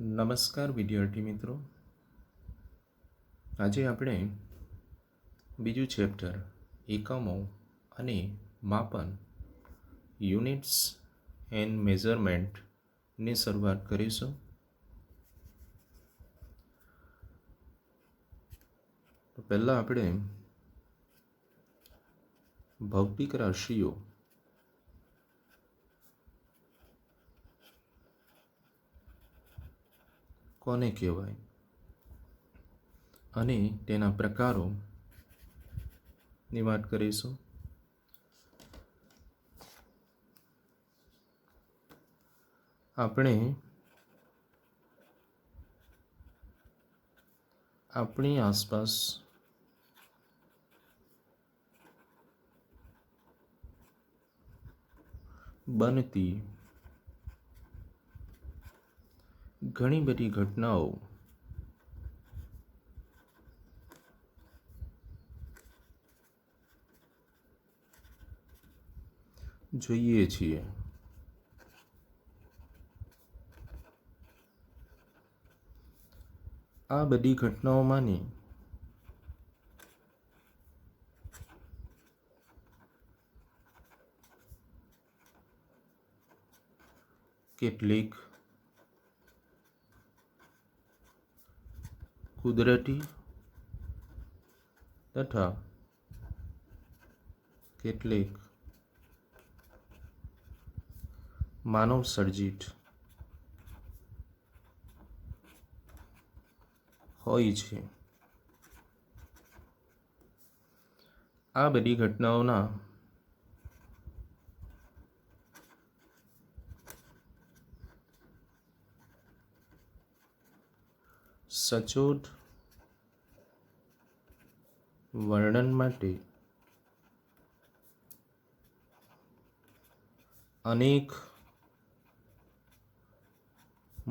નમસ્કાર વિદ્યાર્થી મિત્રો, આજે આપણે બીજું ચેપ્ટર એકમો અને માપન યુનિટ્સ એન્ડ મેઝરમેન્ટની શરૂઆત કરીશું. તો પહેલાં આપણે ભૌતિક રાશિઓ કોને કહેવાય અને તેના પ્રકારોની વાત કરીશું. આપણે આપણી આસપાસ બનતી ઘણી બધી ઘટનાઓ જોઈએ છીએ. આ બધી ઘટનાઓમાંની કેટલીક કુદરતી તથા કેટલીક માનવ સર્જિત હોય છે. આ બધી ઘટનાઓના સચોટ વર્ણન માટે અનેક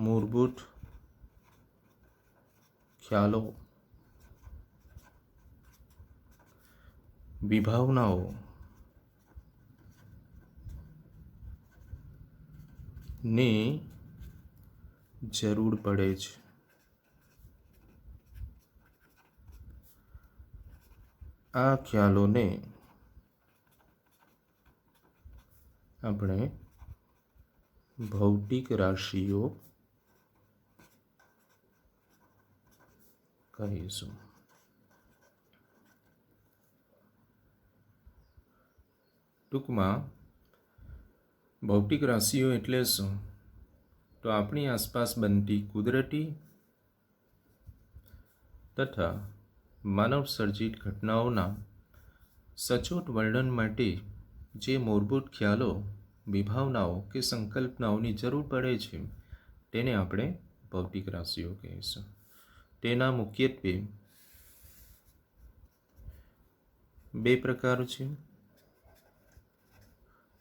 મૂળભૂત ખ્યાલો, વિભાવનાઓ ને જરૂર પડે છે. આ ખ્યાલોને આપણે ભૌતિક રાશિઓ કહીશું. ટૂંકમાં ભૌતિક રાશિઓ એટલે શું? તો આપણી આસપાસ બનતી કુદરતી તથા માનવ સર્જિત ઘટનાઓના સચોટ વર્ણન માટે જે મૂળભૂત ખ્યાલો, વિભાવનાઓ કે સંકલ્પનાઓની જરૂર પડે છે તેને આપણે ભૌતિક રાશિઓ કહીશું. તેના મુખ્યત્વે બે પ્રકાર છે: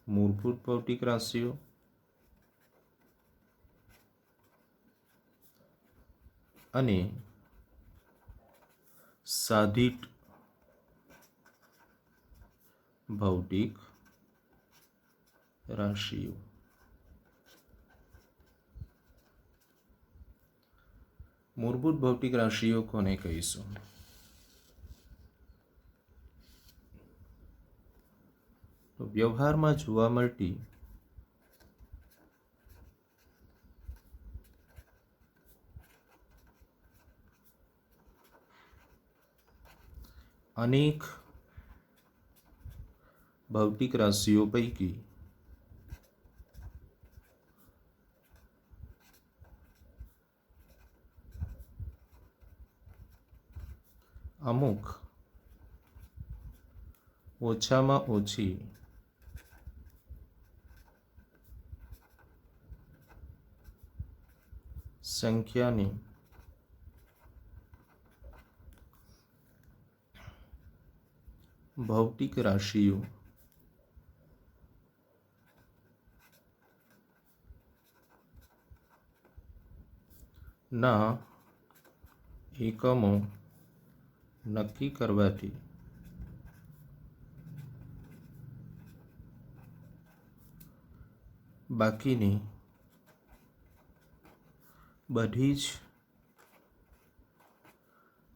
મૂળભૂત ભૌતિક રાશિઓ અને સાધિત ભૌતિક રાશિઓ. મૂળભૂત ભૌતિક રાશિઓ કોને કહીશું? તો વ્યવહારમાં જોવા મળતી અનેક ભૌતિક રાશિઓ પૈકી અમુક ઓછામાં ઓછી સંખ્યાની ભૌતિક રાશિઓ ના એકમો નક્કી કરવાથી બાકીની બધી જ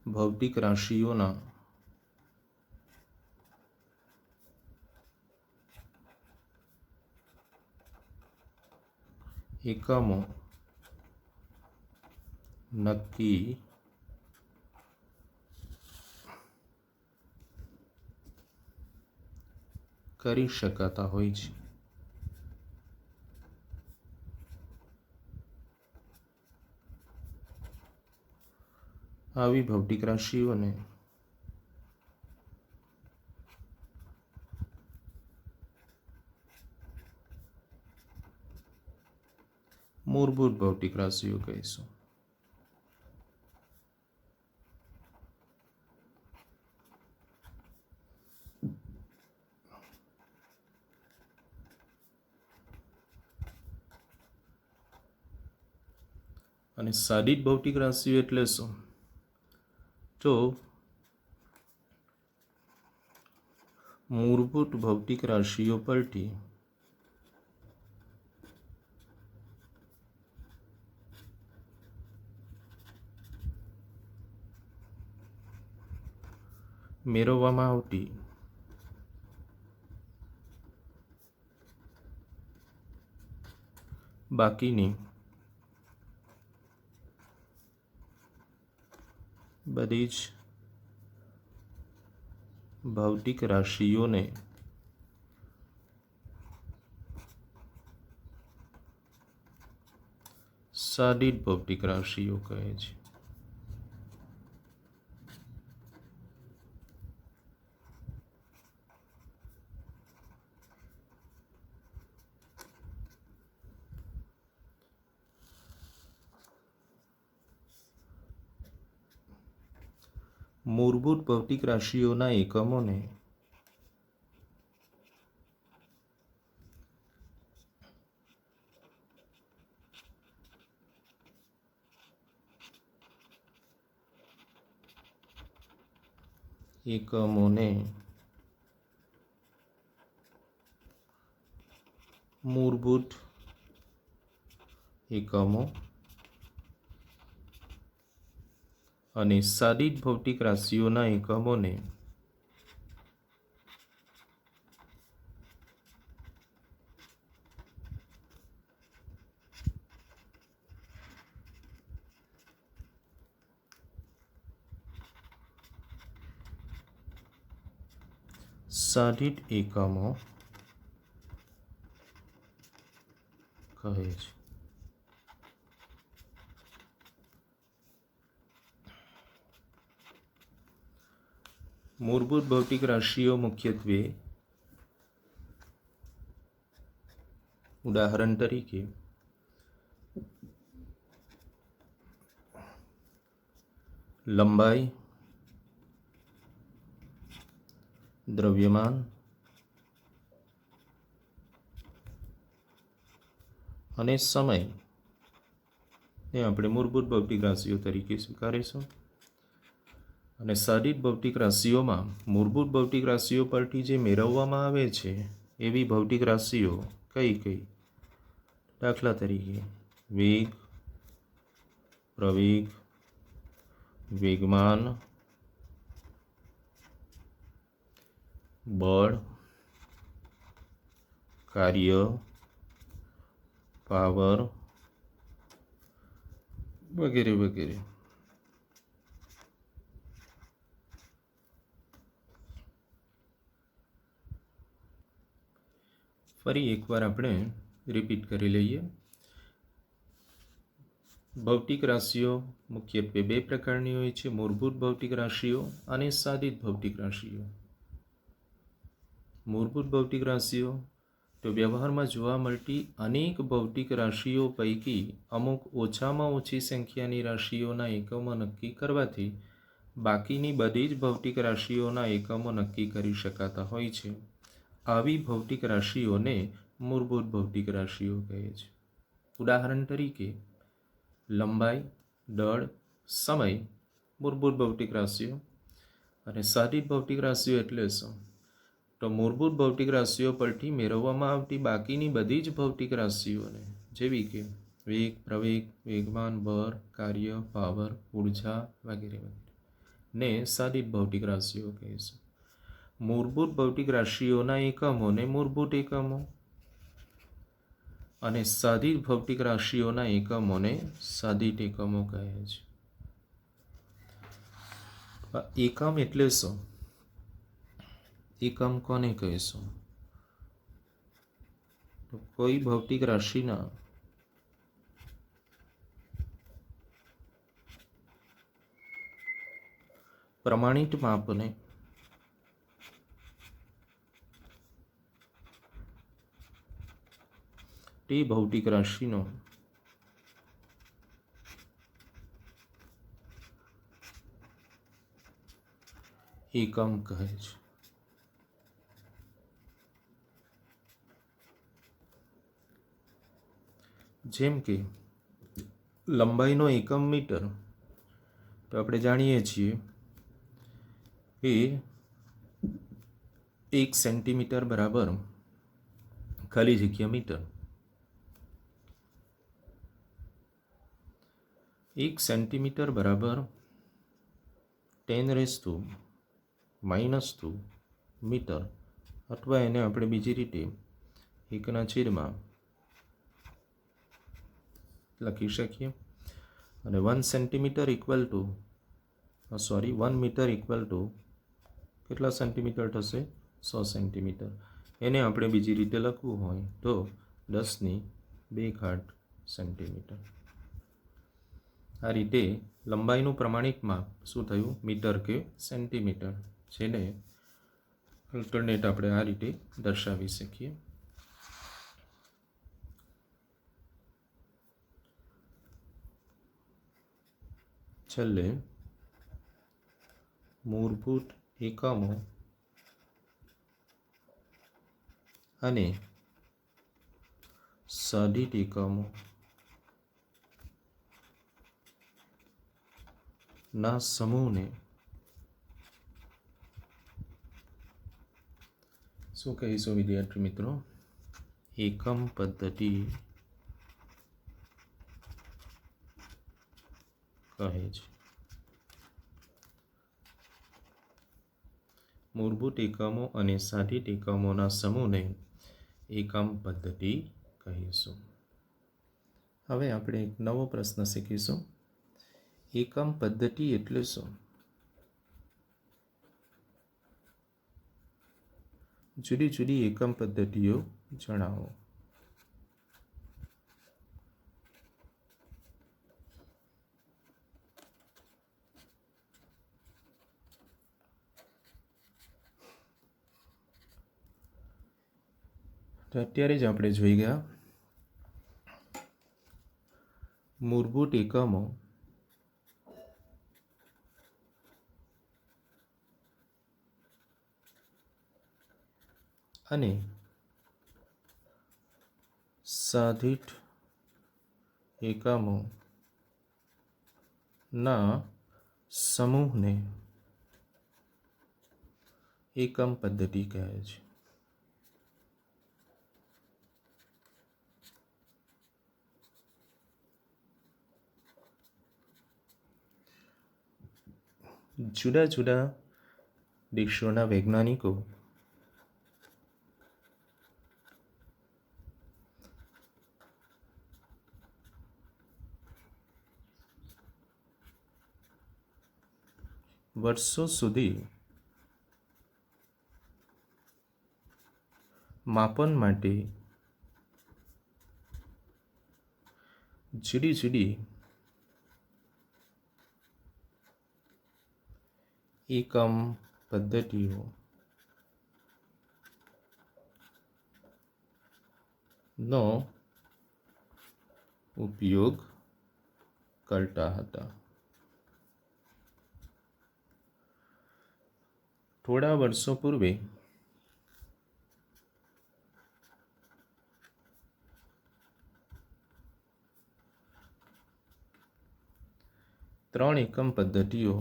ભૌતિક રાશિઓના એકમો નક્કી કરી શકાતા હોય છે. આવી ભૌતિક રાશિઓને મૂળભૂત ભૌતિક રાશિઓ કહીશું. અને સાદી ભૌતિક રાશિઓ એટલે શું? તો મૂળભૂત ભૌતિક રાશિઓ પરથી મેળવવામાં આવતી બાકીની બધી જ ભૌતિક રાશિઓને સાદી ભૌતિક રાશિઓ કહે છે. મૂળભૂત ભૌતિક રાશિઓના એકમોને મૂળભૂત એકમો અને સાદી ભૌતિક રાશિઓના એકમોને સાદી એકમો કહે છે. મૂળભૂત ભૌતિક રાશિઓ મુખ્યત્વે ઉદાહરણ તરીકે લંબાઈ, દ્રવ્યમાન અને સમય એ આપણે મૂળભૂત ભૌતિક રાશિઓ તરીકે સ્વીકારીશું. અને સાદી ભૌતિક રાશિઓમાં મૂળભૂત ભૌતિક રાશિઓ પરથી જે મેળવવામાં આવે છે એવી ભૌતિક રાશિઓ કઈ કઈ? દાખલા તરીકે વેગ, પ્રવેગ, વેગમાન, બળ, કાર્ય, પાવર વગેરે વગેરે. ફરી એકવાર આપણે રિપીટ કરી લઈએ. ભૌતિક રાશિઓ મુખ્યત્વે બે પ્રકારની હોય છે: મૂળભૂત ભૌતિક રાશિઓ અને સાદી ભૌતિક રાશિઓ. મૂળભૂત ભૌતિક રાશિઓ તો વ્યવહારમાં જોવા મળતી અનેક ભૌતિક રાશિઓ પૈકી અમુક ઓછામાં ઓછી સંખ્યાની રાશિઓના એકમો નક્કી કરવાથી બાકીની બધી જ ભૌતિક રાશિઓના એકમો નક્કી કરી શકાતા હોય છે. આવી ભૌતિક રાશિઓને મૂળભૂત ભૌતિક રાશિઓ કહે છે. ઉદાહરણ તરીકે લંબાઈ, દળ, સમય મૂળભૂત ભૌતિક રાશિઓ. અને સાદી ભૌતિક રાશિઓ એટલે શું? તો મૂળભૂત ભૌતિક રાશિઓ પરથી મેળવવામાં આવતી બાકીની બધી જ ભૌતિક રાશિઓને, જેવી કે વેગ, પ્રવેગ, વેગમાન, બળ, કાર્ય, પાવર, ઉર્જા વગેરે વગેરે ને સાદી ભૌતિક રાશિઓ કહીશું. મૂળભૂત ભૌતિક રાશિઓના એકમોને મૂળભૂત એકમો અને સાદિત ભૌતિક રાશિઓના એકમોને સાદિત એકમો કહે છે. એકમ એટલે શું? એકમ કોને કહીશું? તો કોઈ ભૌતિક રાશિના પ્રમાણિત માપને તે ભૌતિક રાશિનો એકમ કહે છે. જેમ કે લંબાઈનો એકમ મીટર, તો આપણે જાણીએ છીએ કે 1 સેન્ટીમીટર બરાબર ખાલી જગ્યા મીટર. 1 સેન્ટીમીટર બરાબર 10⁻² મીટર, અથવા એને આપણે બીજી રીતે 1/, લખી શકીએ. અને 1 centimetre equal to 1 metre equal to કેટલા સેન્ટીમીટર થશે? 100 સેન્ટીમીટર. એને આપણે બીજી રીતે લખવું હોય તો 10⁻² સેન્ટીમીટર. આ રીતે લંબાઈનું પ્રમાણિત માપ શું થયું? મીટર કે સેન્ટીમીટર, જેને અલ્ટરનેટ આપણે આ રીતે દર્શાવી શકીએ. છેલ્લે મૂળભૂત એકમો અને સાદિત એકમો ના સમૂહને શું કહીશું વિદ્યાર્થી મિત્રો? એકમ પદ્ધતિ કહે છે. મૂળભૂત એકમો અને સાદિત એકમોના સમૂહને એકમ પદ્ધતિ કહીશું. હવે આપણે એક નવો પ્રશ્ન શીખીશું. એકમ પદ્ધતિ એટલે શું? જુદી જુદી એકમ પદ્ધતિઓ જણાવો. તો અત્યારે જ આપણે જોઈ ગયા મૂળભૂત એકમો અને સાદિત એકમો ના સમૂહને એકમ પદ્ધતિ કહે છે. જુદા જુદા દેશોના વૈજ્ઞાનિકો વર્ષો સુધી માપન માટે જુદી જુદી એકમ પદ્ધતિઓ નો ઉપયોગ કરતા હતા. થોડા વર્ષો પૂર્વે ત્રણ એકમ પદ્ધતિઓ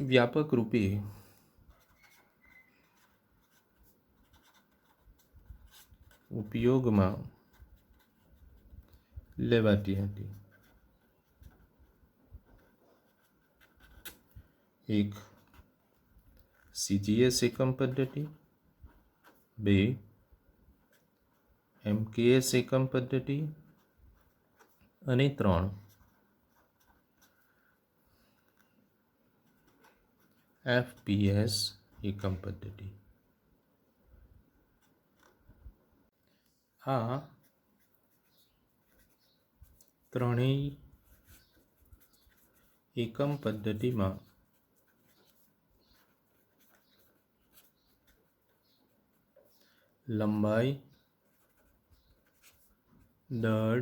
વ્યાપક રૂપે ઉપયોગમાં લેવાતી હતી। એક CGS એકમ પદ્ધતિ, 2 MKS એકમ પદ્ધતિ અને 3 FPS એકમ પદ્ધતિ। આ ત્રણેય એકમ પદ્ધતિમાં લંબાઈ, દળ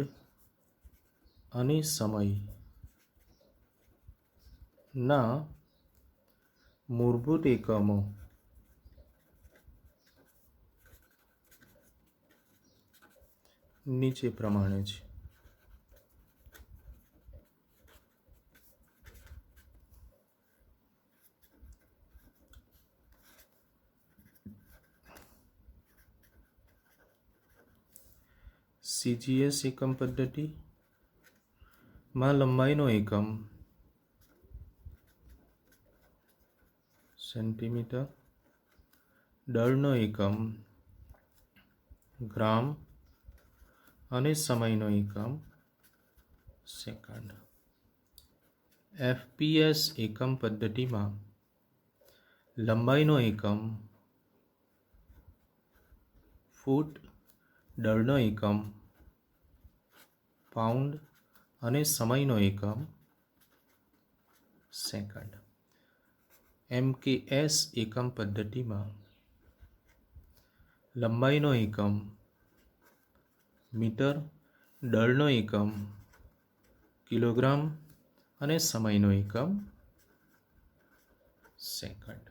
અને સમયના મૂળભૂત એકમો નીચે પ્રમાણે છે। CGS એકમ પદ્ધતિમાં લંબાઈનો એકમ સેન્ટીમીટર, દળનો એકમ ગ્રામ અને સમયનો એકમ સેકન્ડ। FPS એકમ પદ્ધતિમાં લંબાઈનો એકમ ફૂટ, દળનો એકમ પાઉન્ડ અને સમયનો એકમ સેકન્ડ। MKS એકમ પદ્ધતિમાં લંબાઈનો એકમ મીટર, દળનો એકમ કિલોગ્રામ અને સમયનો એકમ સેકન્ડ।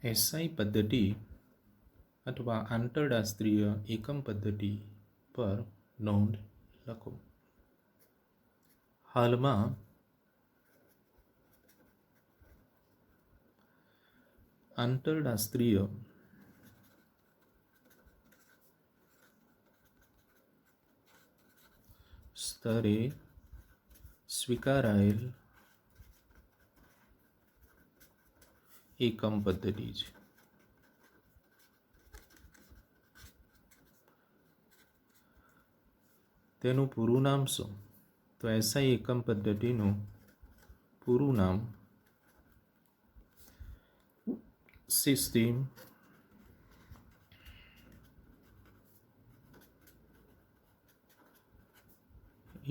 SI પદ્ધતિ અથવા આંતરરાષ્ટ્રીય એકમ પદ્ધતિ પર નોંધ લખો। હાલમાં આંતરરાષ્ટ્રીય સ્તરે સ્વીકારાયેલ એકમ પદ્ધતિ છે। તેનું પૂરું નામ શું? તો SI એકમ પદ્ધતિનું પૂરું નામ સિસ્ટમ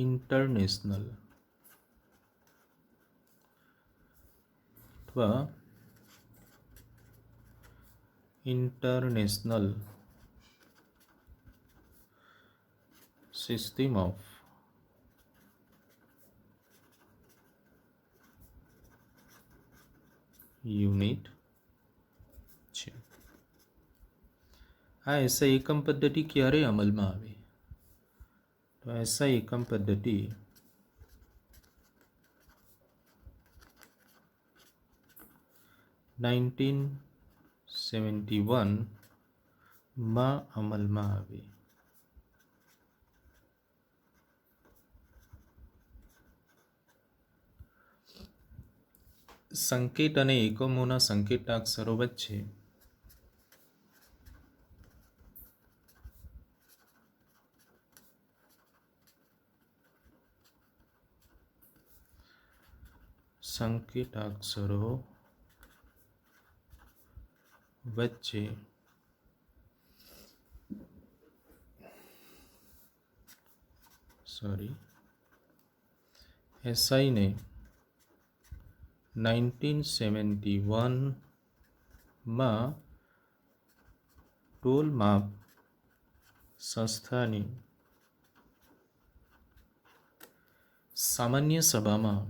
ઇન્ટરનેશનલ અથવા ઇન્ટરનેશનલ સિસ્ટમ ઓફ યુનિટ છે। આ SI એકમ પદ્ધતિ ક્યારે અમલમાં આવી? તો SI એકમ પદ્ધતિ 1971 અમલમાં આવી। સંકેત અને એકમોના સંકેતાક્ષરો વચ્ચે SI ને 1971 ટોલ માપ સંસ્થાની સામાન્ય સભામાં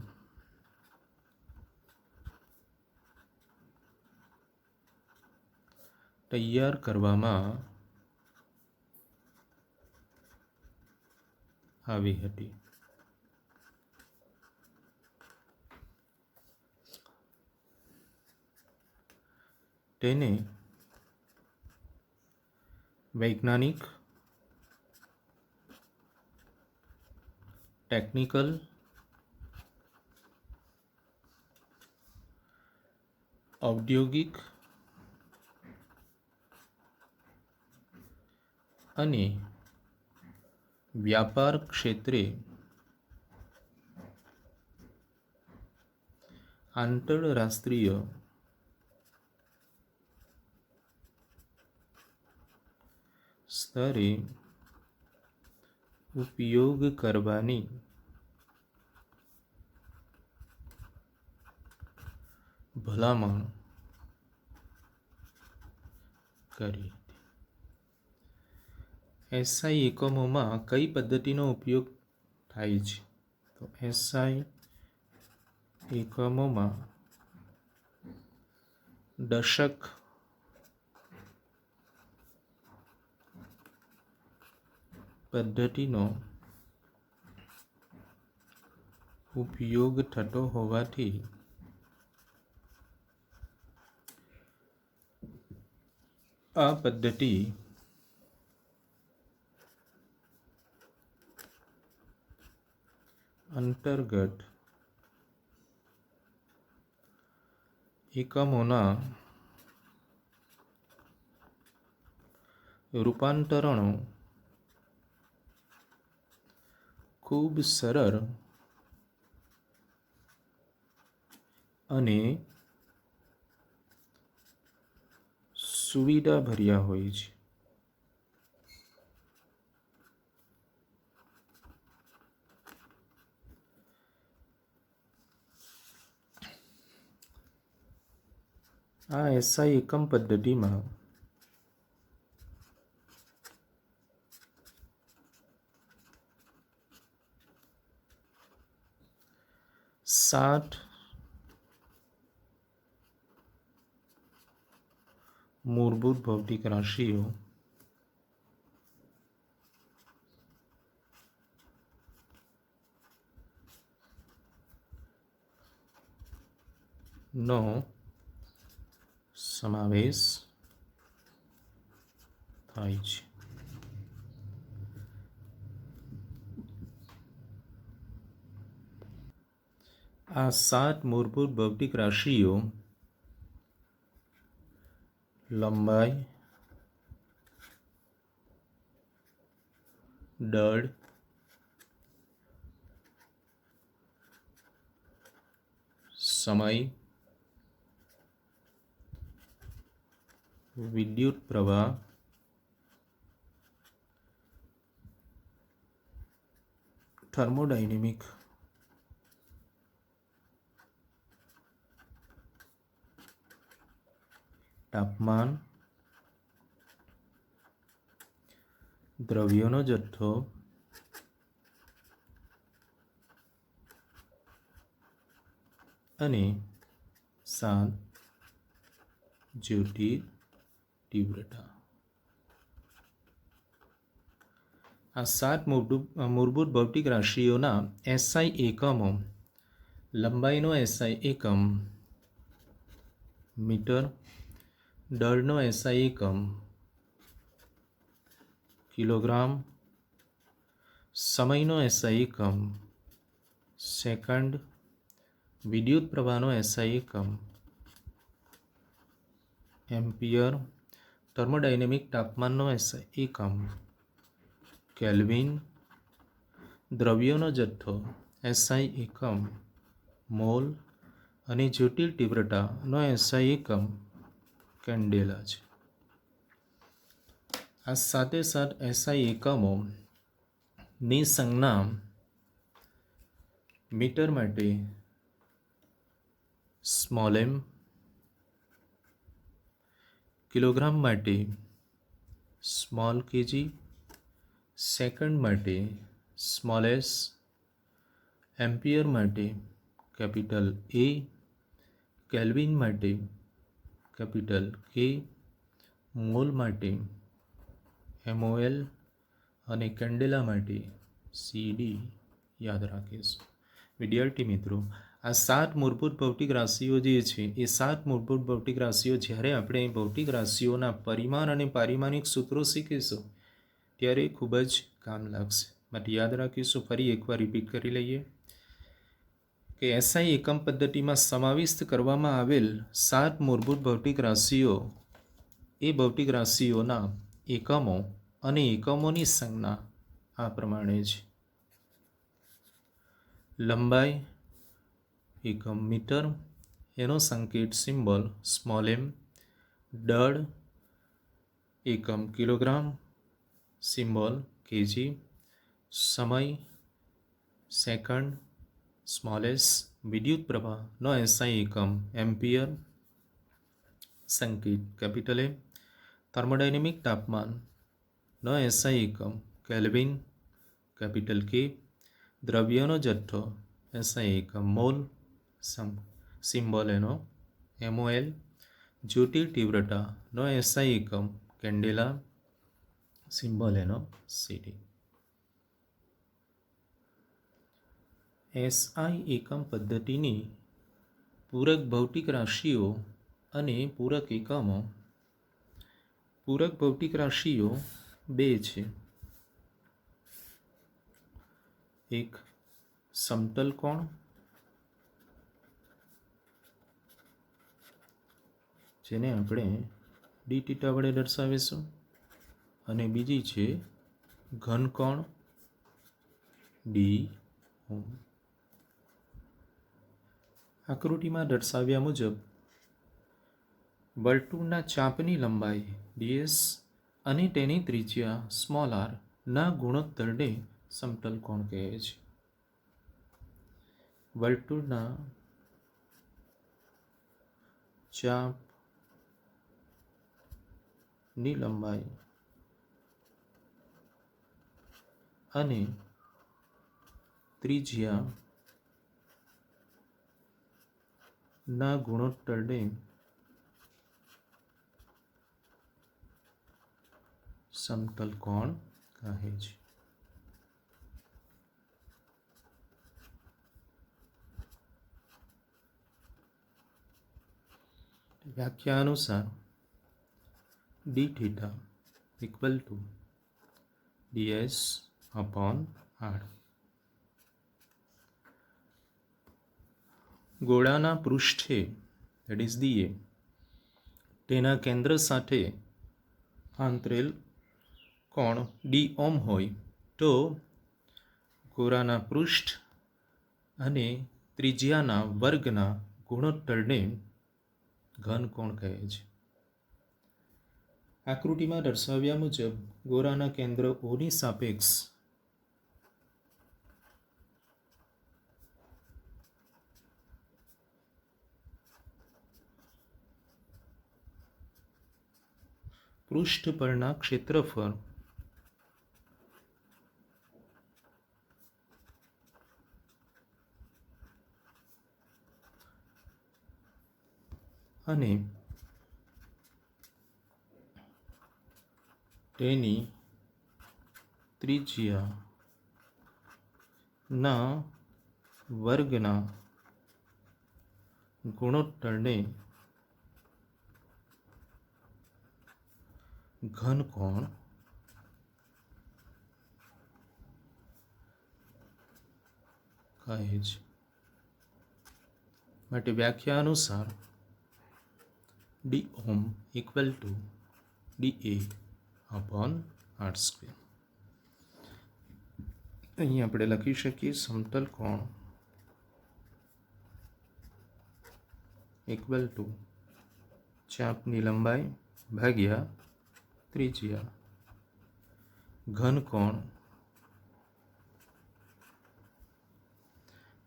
તૈયાર કરવામાં આવી હતી। તેને વૈજ્ઞાનિક, ટેકનિકલ, ઔદ્યોગિક અને વ્યાપાર ક્ષેત્રે આંતરરાષ્ટ્રીય સ્તરે ઉપયોગ કરવાની ભલામણ કરી. એસઆઈ એકમોમાં કઈ પદ્ધતિનો ઉપયોગ થાય છે? તો એસઆઈ એકમોમાં દશક, પદ્ધતિનો ઉપયોગ થતો હોવાથી આ પદ્ધતિ અંતર્ગત એકમોના રૂપાંતરણો ખૂબ સરળ અને સુવિધાભર્યા હોય છે. આ એસઆઈ એકમ પદ્ધતિમાં 7 મૂળભૂત ભૌતિક રાશિઓ નો સમાવેશ થાય છે. આ 7 મૂળભૂત ભૌતિક રાશિઓ લંબાઈ, દળ, સમય, વિદ્યુત પ્રવાહ, થર્મોડાયનેમિક, તાપમાન, દ્રવ્યોનો જથ્થો, અને 7 જ્યોતિર તીવ્રતા. આ 7 મૂળભૂત ભૌતિક રાશિઓના એસઆઈ એકમો. લંબાઈનો એસઆઈ એકમ મીટર, દળનો એસઆઈ એકમ કિલોગ્રામ, સમયનો એસઆઈ એકમ સેકન્ડ, વિદ્યુત પ્રવાહનો એસઆઈ એકમ એમ્પિયર, થર્મોડાયનેમિક તાપમાનનો એસઆઈ એકમ કેલ્વિન, દ્રવ્યોનો જથ્થો એસઆઈ એકમ મોલ અને જ્યોતિર તીવ્રતાનો એસઆઈ એકમ કેન્ડેલા છે. આ 7 એસઆઈ એકમોની સંજ્ઞા મીટર માટે સ્મોલ એમ, કિલોગ્રામ માટે સ્મોલ કેજી, સેકન્ડ માટે સ્મોલ એસ, એમ્પિયર માટે કેપિટલ એ, કેલ્વિન માટે કેપિટલ કે, મોલ માટે MOL અને કેન્ડેલા માટે CD યાદ રાખીશું. વિદ્યાર્થી મિત્રો, આ 7 મૂળભૂત ભૌતિક રાશિઓ જે છે એ 7 મૂળભૂત ભૌતિક રાશિઓ જ્યારે આપણે ભૌતિક રાશિઓના પરિમાણ અને પારિમાણિક સૂત્રો શીખીશું ત્યારે ખૂબ જ કામ લાગશે. માટે યાદ રાખીશું. ફરી એકવાર રિપીટ કરી લઈએ કે એસઆઈ એકમ પદ્ધતિમાં સમાવિષ્ટ કરવામાં આવેલ 7 મૂળભૂત ભૌતિક રાશિઓ એ ભૌતિક રાશિઓના એકમો અને એકમોની સંજ્ઞા આ પ્રમાણે છે. લંબાઈ એકમ મીટર, એનો સંકેત સિમ્બોલ સ્મોલ એમ. દળ એકમ કિલોગ્રામ, સિમ્બોલ કેજી. સમય સેકન્ડ, સ્મોલ એસ. વિદ્યુત પ્રવાહનો એસઆઈ એકમ એમ્પિયર, સંકેત કેપિટલ એ. થર્મોડાયનેમિક તાપમાનનો એસઆઈ એકમ કેલ્વિન, કેપિટલ કે. દ્રવ્યનો જથ્થો એસઆઈ એકમ મોલ, સિમ્બોલ એનો MOL. જ્યોતિ તીવ્રતાનો એસઆઈ એકમ કેન્ડેલા, સિમ્બોલ એનો CT. એસઆઈ એકમ પદ્ધતિની પૂરક ભૌતિક રાશિઓ અને પૂરક એકમો. પૂરક ભૌતિક રાશિઓ બે છે. એક સમતલ કોણ, જેને આપણે ડી થીટા વડે દર્શાવીશું, અને બીજી છે ઘનકોણ ડી ઓમ. આકૃતિમાં દર્શાવ્યા મુજબ વર્તુળના ચાપની લંબાઈ ds અને તેની ત્રિજ્યા સ્મોલ r ના ગુણોત્તરને સમતલ કોણ કહે છે. વર્તુળના ચાપની લંબાઈ અને ત્રિજ્યા ના ગુણોત્તરને સમતલ કોણ કહે છે. વ્યાખ્યા અનુસાર D theta equal to ds upon r. ગોળાના પૃષ્ઠે that is DA તેના કેન્દ્ર સાથે આંતરેલ કોણ ડી ઓમ હોય તો ગોળાના પૃષ્ઠ અને ત્રિજ્યાના વર્ગના ગુણોત્તરને ઘનકોણ કહે છે. આકૃતિમાં દર્શાવ્યા મુજબ ગોળાના કેન્દ્ર ઓની સાપેક્ષ પૃષ્ઠ પરના ક્ષેત્રફળ અને તેની ત્રિજ્યાના વર્ગના ગુણોત્તરને ઘનકોણ કહે છે. માટે વ્યાખ્યા અનુસાર D Om equal to DA upon r square. અહીં આપણે લખી શકીએ સમતલ કોણ ઇક્વલ ટુ ચાપની લંબાઈ ભાગ્યા ત્રિજ્યા. ઘનકોણ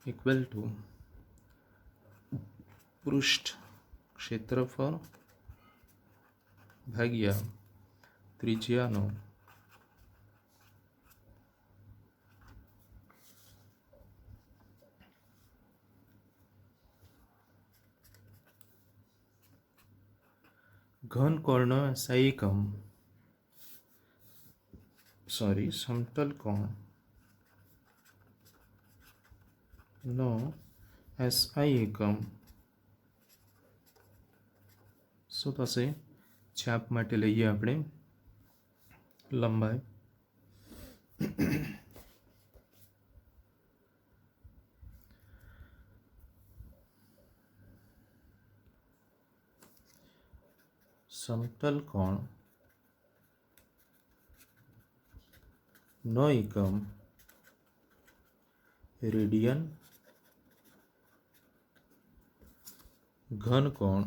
ઇક્વલ ટુ પૃષ્ઠ ક્ષેત્રફળ ભાગ્યા ત્રિજ્યાનો ઘનકોણનો એકમ સમતલ કોણ નો SI એકમ શું થશે? ચાપ માટે લઈએ આપણે લંબાઈ. સમતલ કોણ નો એકમ રેડિયન, ઘન કોણ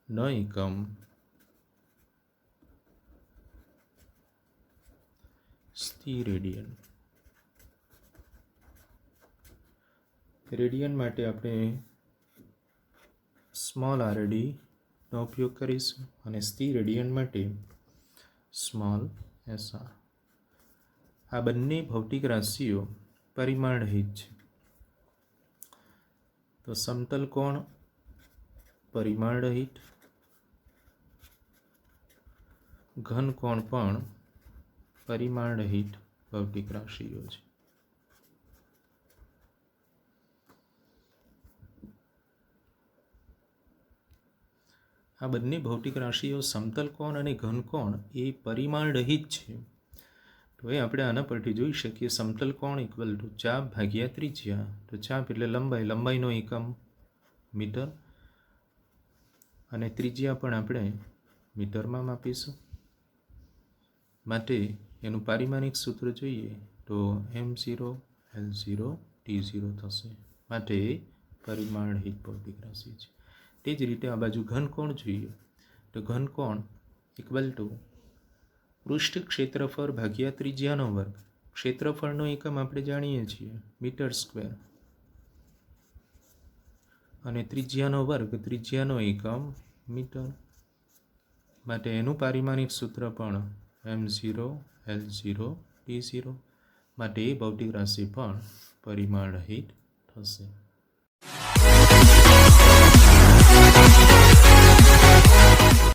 નો એકમ સ્થિર રેડિયન. રેડિયન માટે આપણે સ્મોલ RD નો ઉપયોગ કરીશું અને સ્થિર રેડિયન માટે સ્મોલ SR. આ બંને ભૌતિક રાશિઓ પરિમાણ રહિત છે. તો સમતલ કોણ પરિમાણ રહિત, ઘન કોણ પણ પરિમાણ રહિત ભૌતિક રાશિઓ છે. આ બંને ભૌતિક રાશિઓ સમતલ કોણ અને ઘન કોણ એ પરિમાણ રહિત છે. તો એ આપણે આના પરથી જોઈ શકીએ. સમતલ કોણ ઇક્વલ ટુ ચાપ ભાગ્યા ત્રિજ્યા. તો ચાપ એટલે લંબાઈ, લંબાઈનો એકમ મીટર અને ત્રિજ્યા પણ આપણે મીટરમાં માપીશું. માટે એનું પારિમાણિક સૂત્ર જોઈએ તો M0 L0 T0 થશે. માટે પરિમાણ રહિત ભૌતિક રાશિ છે. તે જ રીતે આ બાજુ ઘન કોણ જોઈએ તો ઘન કોણ ઇક્વલ ટુ પૃષ્ઠ ક્ષેત્રફળ ભાગ્યા ત્રિજ્યાનો વર્ગ. ક્ષેત્રફળનો એકમ આપણે જાણીએ છીએ મીટર સ્ક્વેર અને ત્રિજ્યાનો વર્ગ, ત્રિજ્યાનો એકમ મીટર. માટે એનું પારિમાણિક સૂત્ર પણ M0 L0 T0. માટે એ ભૌતિક રાશિ પણ પરિમાણ રહિત થશે.